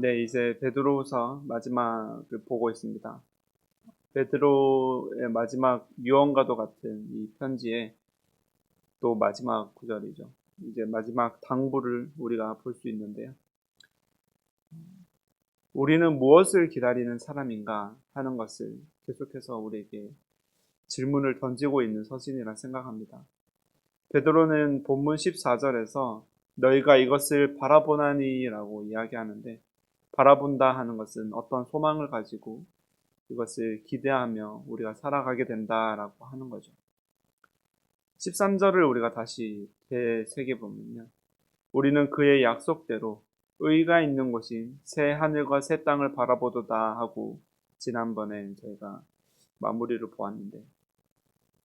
네, 이제 베드로후서 마지막을 보고 있습니다. 베드로의 마지막 유언과도 같은 이 편지의 또 마지막 구절이죠. 이제 마지막 당부를 우리가 볼 수 있는데요. 우리는 무엇을 기다리는 사람인가 하는 것을 계속해서 우리에게 질문을 던지고 있는 서신이라 생각합니다. 베드로는 본문 14절에서 너희가 이것을 바라보나니 라고 이야기하는데, 바라본다 하는 것은 어떤 소망을 가지고 이것을 기대하며 우리가 살아가게 된다라고 하는 거죠. 13절을 우리가 다시 되새겨보면요, 우리는 그의 약속대로 의가 있는 곳인 새 하늘과 새 땅을 바라보도다 하고 지난번에 저희가 마무리를 보았는데,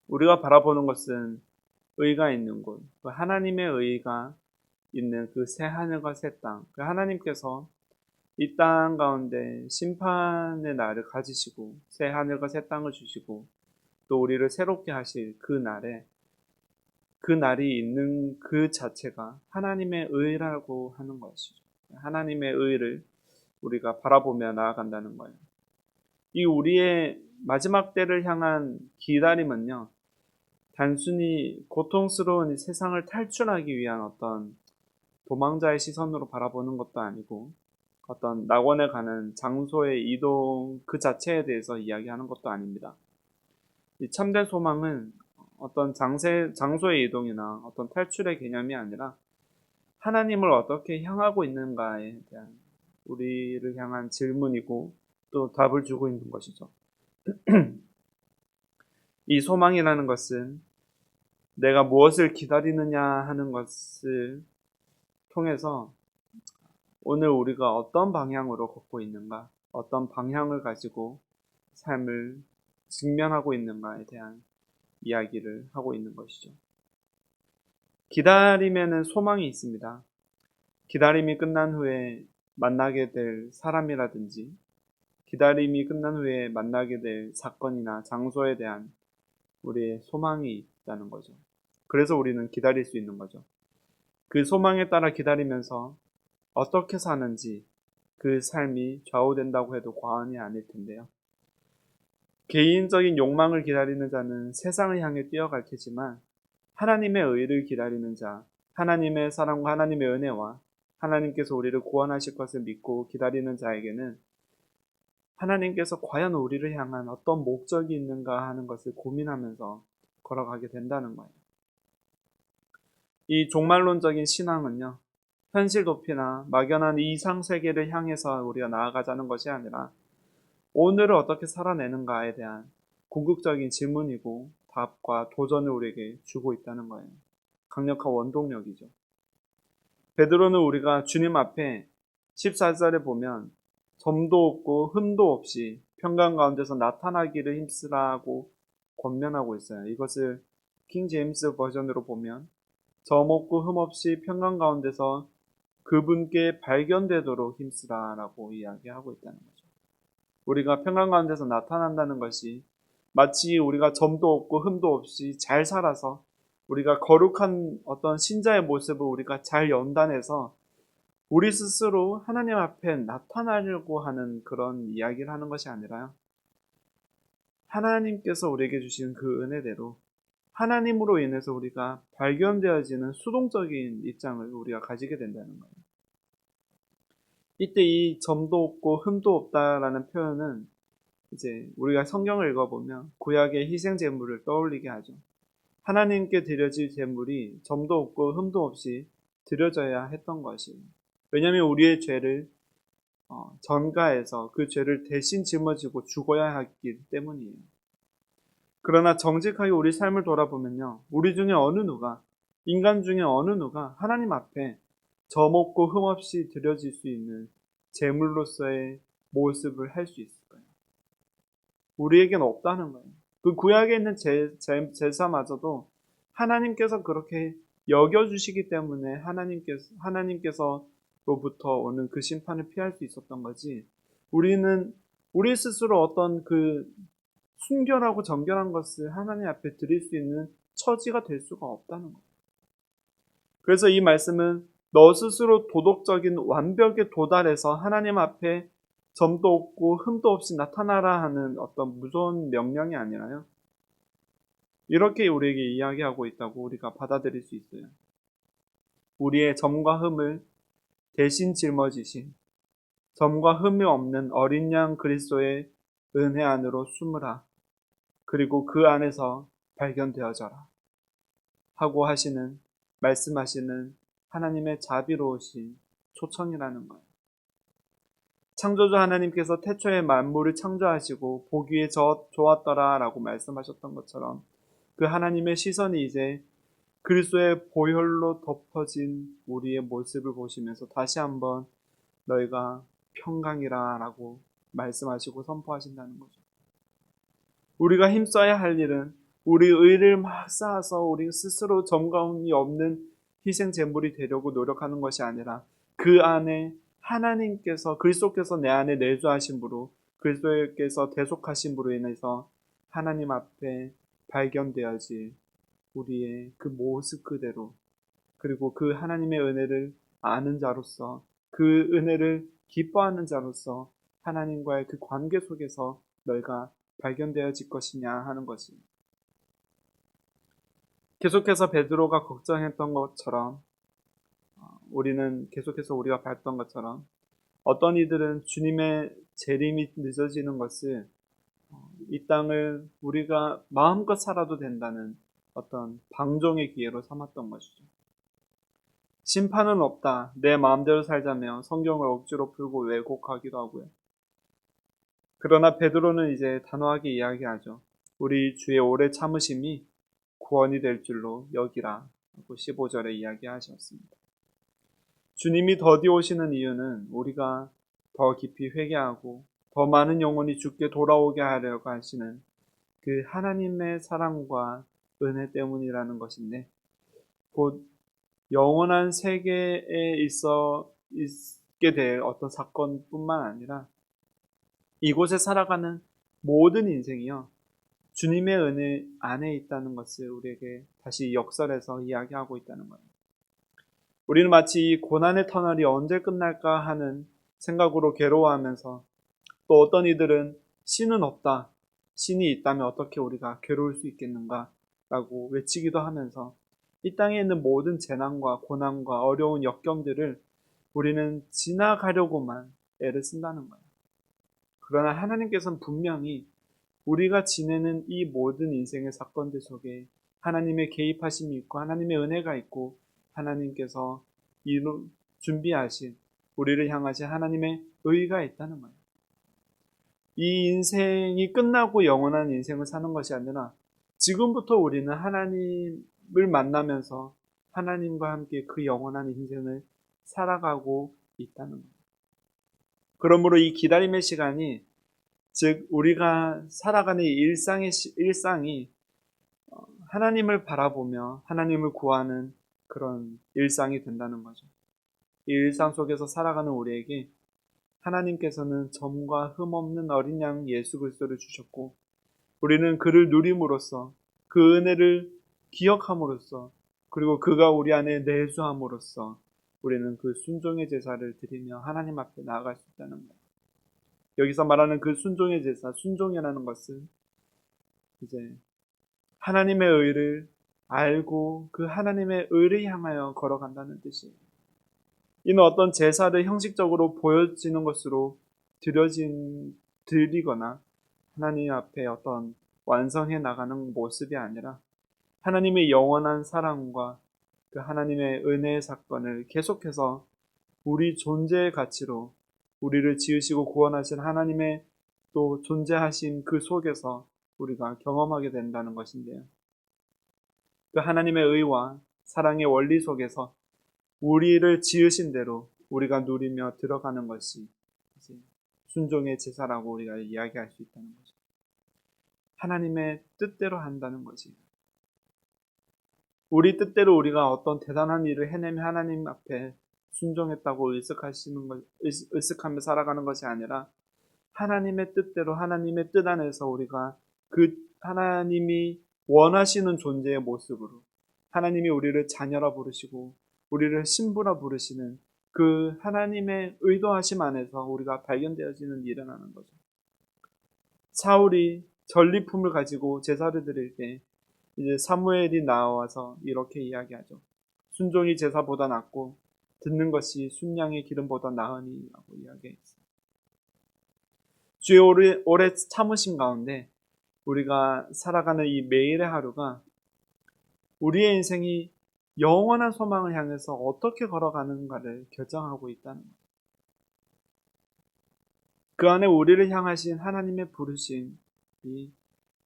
우리가 바라보는 것은 의가 있는 곳, 그 하나님의 의가 있는 그 새 하늘과 새 땅, 그 하나님께서 이 땅 가운데 심판의 날을 가지시고 새 하늘과 새 땅을 주시고 또 우리를 새롭게 하실 그 날에, 그 날이 있는 그 자체가 하나님의 의라고 하는 것이죠. 하나님의 의를 우리가 바라보며 나아간다는 거예요. 이 우리의 마지막 때를 향한 기다림은요, 단순히 고통스러운 이 세상을 탈출하기 위한 어떤 도망자의 시선으로 바라보는 것도 아니고, 어떤 낙원에 가는 장소의 이동 그 자체에 대해서 이야기하는 것도 아닙니다. 이 참된 소망은 어떤 장소의 이동이나 어떤 탈출의 개념이 아니라 하나님을 어떻게 향하고 있는가에 대한 우리를 향한 질문이고 또 답을 주고 있는 것이죠. 이 소망이라는 것은 내가 무엇을 기다리느냐 하는 것을 통해서 오늘 우리가 어떤 방향으로 걷고 있는가, 어떤 방향을 가지고 삶을 직면하고 있는가에 대한 이야기를 하고 있는 것이죠. 기다림에는 소망이 있습니다. 기다림이 끝난 후에 만나게 될 사람이라든지, 기다림이 끝난 후에 만나게 될 사건이나 장소에 대한 우리의 소망이 있다는 거죠. 그래서 우리는 기다릴 수 있는 거죠. 그 소망에 따라 기다리면서 어떻게 사는지 그 삶이 좌우된다고 해도 과언이 아닐 텐데요. 개인적인 욕망을 기다리는 자는 세상을 향해 뛰어갈 테지만, 하나님의 의를 기다리는 자, 하나님의 사랑과 하나님의 은혜와 하나님께서 우리를 구원하실 것을 믿고 기다리는 자에게는 하나님께서 과연 우리를 향한 어떤 목적이 있는가 하는 것을 고민하면서 걸어가게 된다는 거예요. 이 종말론적인 신앙은요, 현실 도피나 막연한 이상 세계를 향해서 우리가 나아가자는 것이 아니라 오늘을 어떻게 살아내는가에 대한 궁극적인 질문이고 답과 도전을 우리에게 주고 있다는 거예요. 강력한 원동력이죠. 베드로는 우리가 주님 앞에 14절에 보면 점도 없고 흠도 없이 평강 가운데서 나타나기를 힘쓰라고 권면하고 있어요. 이것을 킹 제임스 버전으로 보면 점 없고 흠 없이 평강 가운데서 그분께 발견되도록 힘쓰라라고 이야기하고 있다는 거죠. 우리가 평강 가운데서 나타난다는 것이 마치 우리가 점도 없고 흠도 없이 잘 살아서 우리가 거룩한 어떤 신자의 모습을 우리가 잘 연단해서 우리 스스로 하나님 앞에 나타나려고 하는 그런 이야기를 하는 것이 아니라요, 하나님께서 우리에게 주신 그 은혜대로 하나님으로 인해서 우리가 발견되어지는 수동적인 입장을 우리가 가지게 된다는 거예요. 이때 이 점도 없고 흠도 없다라는 표현은 이제 우리가 성경을 읽어보면 구약의 희생 제물을 떠올리게 하죠. 하나님께 드려질 제물이 점도 없고 흠도 없이 드려져야 했던 것이에요. 왜냐하면 우리의 죄를 전가해서 그 죄를 대신 짊어지고 죽어야 하기 때문이에요. 그러나 정직하게 우리 삶을 돌아보면요, 우리 중에 어느 누가, 인간 중에 어느 누가 하나님 앞에 점 없고 흠 없이 드려질 수 있는 제물로서의 모습을 할 수 있을까요? 우리에겐 없다는 거예요. 그 구약에 있는 제사마저도 하나님께서 그렇게 여겨주시기 때문에 하나님께서로부터 오는 그 심판을 피할 수 있었던 거지, 우리는 우리 스스로 어떤 그 순결하고 정결한 것을 하나님 앞에 드릴 수 있는 처지가 될 수가 없다는 거예요. 그래서 이 말씀은 너 스스로 도덕적인 완벽에 도달해서 하나님 앞에 점도 없고 흠도 없이 나타나라 하는 어떤 무서운 명령이 아니라요. 이렇게 우리에게 이야기하고 있다고 우리가 받아들일 수 있어요. 우리의 점과 흠을 대신 짊어지신 점과 흠이 없는 어린 양 그리스도의 은혜 안으로 숨으라. 그리고 그 안에서 발견되어져라. 하고 말씀하시는 하나님의 자비로우신 초청이라는 거예요. 창조주 하나님께서 태초에 만물을 창조하시고 보기에 좋았더라 라고 말씀하셨던 것처럼 그 하나님의 시선이 이제 그리스도의 보혈로 덮어진 우리의 모습을 보시면서 다시 한번 너희가 평강이라 라고 말씀하시고 선포하신다는 거죠. 우리가 힘써야 할 일은 우리 의를 막 쌓아서 우리 스스로 점검이 없는 희생 제물이 되려고 노력하는 것이 아니라 그 안에 하나님께서 그리스도께서 내 안에 내주하심으로 그리스도께서 대속하심으로 인해서 하나님 앞에 발견되어질 우리의 그 모습 그대로 그리고 그 하나님의 은혜를 아는 자로서 그 은혜를 기뻐하는 자로서 하나님과의 그 관계 속에서 너희가 발견되어질 것이냐 하는 것이 계속해서 베드로가 걱정했던 것처럼 우리는 계속해서 우리가 봤던 것처럼 어떤 이들은 주님의 재림이 늦어지는 것을 이 땅을 우리가 마음껏 살아도 된다는 어떤 방종의 기회로 삼았던 것이죠. 심판은 없다. 내 마음대로 살자며 성경을 억지로 풀고 왜곡하기도 하고요. 그러나 베드로는 이제 단호하게 이야기하죠. 우리 주의 오래 참으심이 구원이 될 줄로 여기라 하고 15절에 이야기하셨습니다. 주님이 더디 오시는 이유는 우리가 더 깊이 회개하고 더 많은 영혼이 주께 돌아오게 하려고 하시는 그 하나님의 사랑과 은혜 때문이라는 것인데 곧 영원한 세계에 있게 될 어떤 사건뿐만 아니라 이곳에 살아가는 모든 인생이요. 주님의 은혜 안에 있다는 것을 우리에게 다시 역설해서 이야기하고 있다는 거예요. 우리는 마치 이 고난의 터널이 언제 끝날까 하는 생각으로 괴로워하면서 또 어떤 이들은 신은 없다. 신이 있다면 어떻게 우리가 괴로울 수 있겠는가 라고 외치기도 하면서 이 땅에 있는 모든 재난과 고난과 어려운 역경들을 우리는 지나가려고만 애를 쓴다는 거예요. 그러나 하나님께서는 분명히 우리가 지내는 이 모든 인생의 사건들 속에 하나님의 개입하심이 있고 하나님의 은혜가 있고 하나님께서 준비하신 우리를 향하신 하나님의 의가 있다는 거예요. 이 인생이 끝나고 영원한 인생을 사는 것이 아니라 지금부터 우리는 하나님을 만나면서 하나님과 함께 그 영원한 인생을 살아가고 있다는 거예요. 그러므로 이 기다림의 시간이 즉 우리가 살아가는 일상이 하나님을 바라보며 하나님을 구하는 그런 일상이 된다는 거죠. 이 일상 속에서 살아가는 우리에게 하나님께서는 점과 흠 없는 어린 양 예수 그리스도를 주셨고 우리는 그를 누림으로써 그 은혜를 기억함으로써 그리고 그가 우리 안에 내주함으로써 우리는 그 순종의 제사를 드리며 하나님 앞에 나아갈 수 있다는 거예요. 여기서 말하는 그 순종의 제사, 순종이라는 것은 이제 하나님의 의를 알고 그 하나님의 의를 향하여 걸어간다는 뜻이에요. 이는 어떤 제사를 형식적으로 보여지는 것으로 드리거나 하나님 앞에 어떤 완성해 나가는 모습이 아니라 하나님의 영원한 사랑과 그 하나님의 은혜의 사건을 계속해서 우리 존재의 가치로 우리를 지으시고 구원하신 하나님의 또 존재하신 그 속에서 우리가 경험하게 된다는 것인데요. 그 하나님의 의와 사랑의 원리 속에서 우리를 지으신 대로 우리가 누리며 들어가는 것이 순종의 제사라고 우리가 이야기할 수 있다는 거죠. 하나님의 뜻대로 한다는 것이 우리 뜻대로 우리가 어떤 대단한 일을 해내며 하나님 앞에 순종했다고 의식하며 살아가는 것이 아니라 하나님의 뜻대로 하나님의 뜻 안에서 우리가 그 하나님이 원하시는 존재의 모습으로 하나님이 우리를 자녀라 부르시고 우리를 신부라 부르시는 그 하나님의 의도하심 안에서 우리가 발견되어지는 일어나는 거죠. 사울이 전리품을 가지고 제사를 드릴 때 이제 사무엘이 나와서 이렇게 이야기하죠. 순종이 제사보다 낫고 듣는 것이 순양의 기름보다 나으니라고 이야기했어요. 주의 오래 참으신 가운데 우리가 살아가는 이 매일의 하루가 우리의 인생이 영원한 소망을 향해서 어떻게 걸어가는가를 결정하고 있다는 것. 그 안에 우리를 향하신 하나님의 부르심이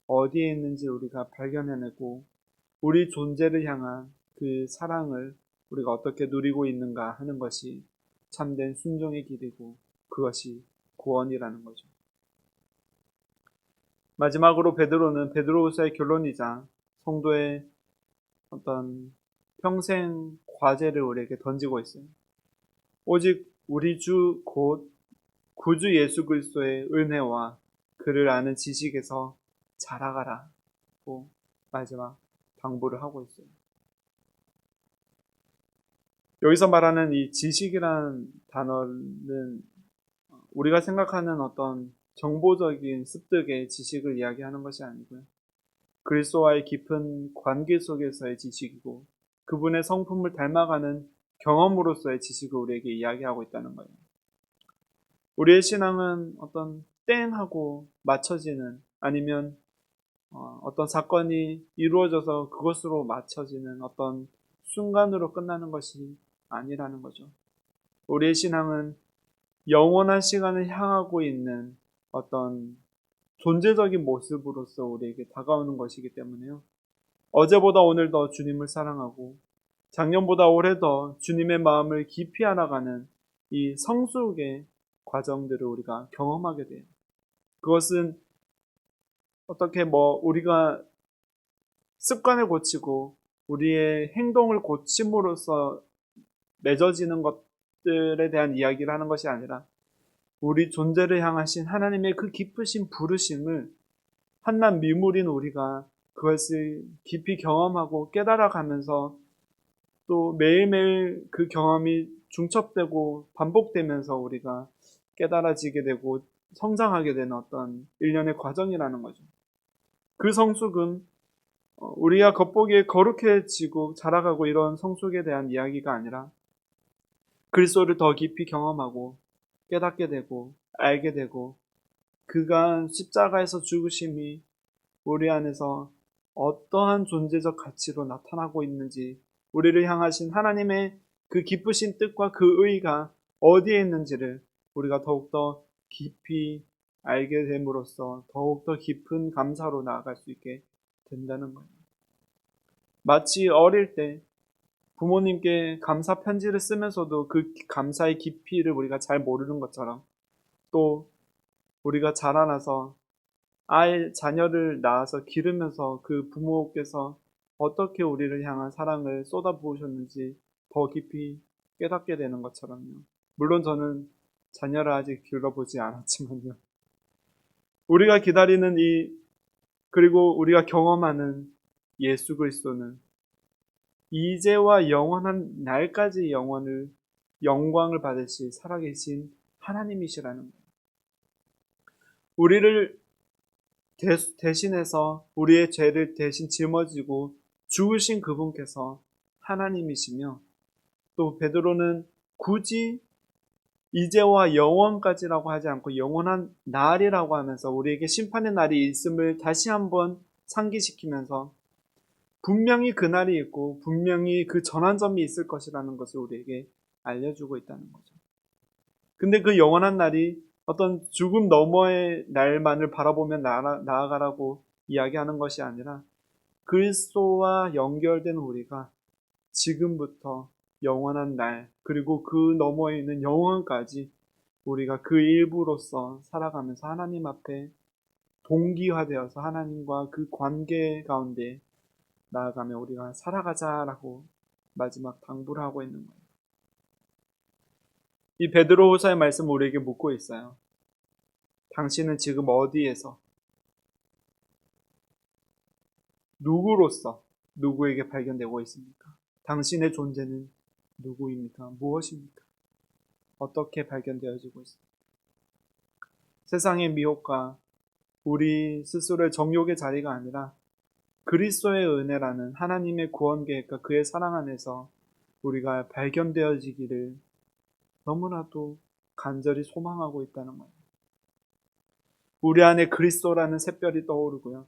어디에 있는지 우리가 발견해내고 우리 존재를 향한 그 사랑을 우리가 어떻게 누리고 있는가 하는 것이 참된 순종의 길이고 그것이 구원이라는 거죠. 마지막으로 베드로는 베드로후서의 결론이자 성도의 어떤 평생 과제를 우리에게 던지고 있어요. 오직 우리 주 곧 구주 예수 그리스도의 은혜와 그를 아는 지식에서 자라가라고 마지막 당부를 하고 있어요. 여기서 말하는 이 지식이라는 단어는 우리가 생각하는 어떤 정보적인 습득의 지식을 이야기하는 것이 아니고요. 그리스도와의 깊은 관계 속에서의 지식이고 그분의 성품을 닮아가는 경험으로서의 지식을 우리에게 이야기하고 있다는 거예요. 우리의 신앙은 어떤 땡하고 맞춰지는 아니면 어떤 사건이 이루어져서 그것으로 맞춰지는 어떤 순간으로 끝나는 것이 아니라는 거죠. 우리의 신앙은 영원한 시간을 향하고 있는 어떤 존재적인 모습으로서 우리에게 다가오는 것이기 때문에요. 어제보다 오늘 더 주님을 사랑하고 작년보다 올해 더 주님의 마음을 깊이 알아가는 이 성숙의 과정들을 우리가 경험하게 돼요. 그것은 어떻게 우리가 습관을 고치고 우리의 행동을 고침으로써 맺어지는 것들에 대한 이야기를 하는 것이 아니라 우리 존재를 향하신 하나님의 그 깊으신 부르심을 한낱 미물인 우리가 그것을 깊이 경험하고 깨달아가면서 또 매일매일 그 경험이 중첩되고 반복되면서 우리가 깨달아지게 되고 성장하게 되는 어떤 일련의 과정이라는 거죠. 그 성숙은 우리가 겉보기에 거룩해지고 자라가고 이런 성숙에 대한 이야기가 아니라 그리스도를 더 깊이 경험하고 깨닫게 되고 알게 되고 그가 십자가에서 죽으심이 우리 안에서 어떠한 존재적 가치로 나타나고 있는지 우리를 향하신 하나님의 그 기쁘신 뜻과 그 의가 어디에 있는지를 우리가 더욱더 깊이 알게 됨으로써 더욱더 깊은 감사로 나아갈 수 있게 된다는 거예요. 마치 어릴 때 부모님께 감사 편지를 쓰면서도 그 감사의 깊이를 우리가 잘 모르는 것처럼 또 우리가 자라나서 자녀를 낳아서 기르면서 그 부모께서 어떻게 우리를 향한 사랑을 쏟아부으셨는지 더 깊이 깨닫게 되는 것처럼요. 물론 저는 자녀를 아직 길러보지 않았지만요. 우리가 기다리는 그리고 우리가 경험하는 예수 그리스도는 이제와 영원한 날까지 영광을 받으실 살아계신 하나님이시라는 거예요. 우리를 대신해서 우리의 죄를 대신 짊어지고 죽으신 그분께서 하나님이시며 또 베드로는 굳이 이제와 영원까지라고 하지 않고 영원한 날이라고 하면서 우리에게 심판의 날이 있음을 다시 한번 상기시키면서 분명히 그 날이 있고 분명히 그 전환점이 있을 것이라는 것을 우리에게 알려주고 있다는 거죠. 근데 그 영원한 날이 어떤 죽음 너머의 날만을 바라보며 나아가라고 이야기하는 것이 아니라 그리스도와 연결된 우리가 지금부터 영원한 날 그리고 그 너머에 있는 영원까지 우리가 그 일부로서 살아가면서 하나님 앞에 동기화되어서 하나님과 그 관계 가운데 나아가며 우리가 살아가자라고 마지막 당부를 하고 있는 거예요. 이 베드로후서의 말씀은 우리에게 묻고 있어요. 당신은 지금 어디에서 누구로서 누구에게 발견되고 있습니까? 당신의 존재는 누구입니까? 무엇입니까? 어떻게 발견되어지고 있습니까? 세상의 미혹과 우리 스스로의 정욕의 자리가 아니라 그리스도의 은혜라는 하나님의 구원 계획과 그의 사랑 안에서 우리가 발견되어지기를 너무나도 간절히 소망하고 있다는 거예요. 우리 안에 그리스도라는 샛별이 떠오르고요.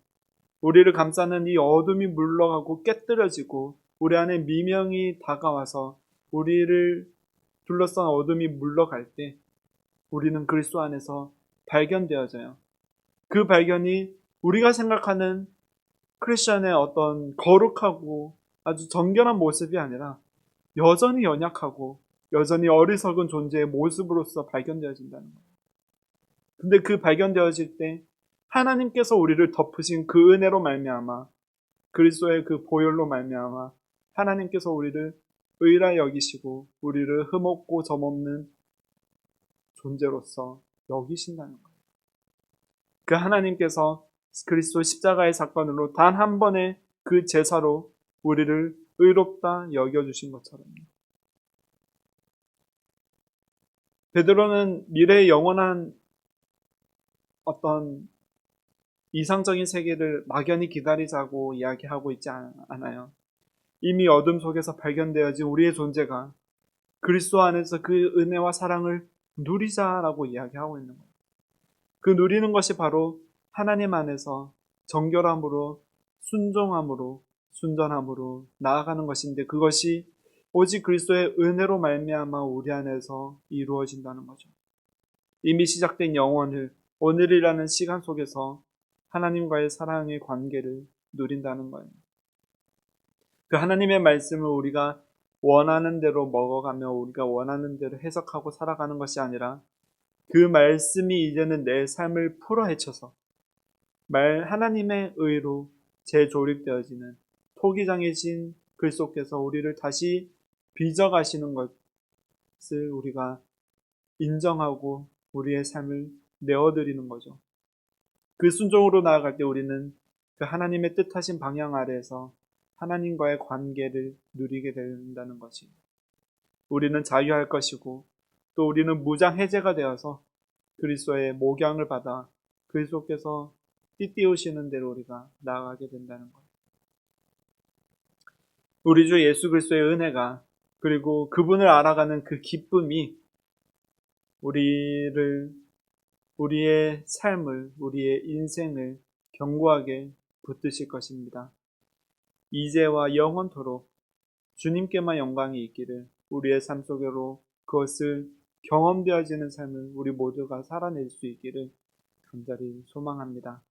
우리를 감싸는 이 어둠이 물러가고 깨뜨려지고 우리 안에 미명이 다가와서 우리를 둘러싼 어둠이 물러갈 때 우리는 그리스도 안에서 발견되어져요. 그 발견이 우리가 생각하는 크리스천의 어떤 거룩하고 아주 정결한 모습이 아니라 여전히 연약하고 여전히 어리석은 존재의 모습으로서 발견되어진다는 거예요. 근데 그 발견되어질 때 하나님께서 우리를 덮으신 그 은혜로 말미암아 그리스도의 그 보혈로 말미암아 하나님께서 우리를 의라 여기시고 우리를 흠없고 점없는 존재로서 여기신다는 거예요. 그 하나님께서 그리스도 십자가의 사건으로 단 한 번의 그 제사로 우리를 의롭다 여겨주신 것처럼요. 베드로는 미래의 영원한 어떤 이상적인 세계를 막연히 기다리자고 이야기하고 있지 않아요. 이미 어둠 속에서 발견되어진 우리의 존재가 그리스도 안에서 그 은혜와 사랑을 누리자라고 이야기하고 있는 거예요. 그 누리는 것이 바로 하나님 안에서 정결함으로 순종함으로 순전함으로 나아가는 것인데 그것이 오직 그리스도의 은혜로 말미암아 우리 안에서 이루어진다는 거죠. 이미 시작된 영혼을 오늘이라는 시간 속에서 하나님과의 사랑의 관계를 누린다는 거예요. 그 하나님의 말씀을 우리가 원하는 대로 먹어가며 우리가 원하는 대로 해석하고 살아가는 것이 아니라 그 말씀이 이제는 내 삶을 풀어헤쳐서 하나님의 의로 재조립되어지는 토기장이신 그리스도께서 우리를 다시 빚어가시는 것을 우리가 인정하고 우리의 삶을 내어드리는 거죠. 그 순종으로 나아갈 때 우리는 그 하나님의 뜻하신 방향 아래에서 하나님과의 관계를 누리게 된다는 것이 우리는 자유할 것이고 또 우리는 무장 해제가 되어서 그리스도의 목양을 받아 그리스도께서 띠띠우시는 대로 우리가 나아가게 된다는 것. 우리 주 예수 그리스도의 은혜가 그리고 그분을 알아가는 그 기쁨이 우리의 삶을 우리의 인생을 견고하게 붙드실 것입니다. 이제와 영원토록 주님께만 영광이 있기를 우리의 삶 속으로 그것을 경험되어지는 삶을 우리 모두가 살아낼 수 있기를 간절히 소망합니다.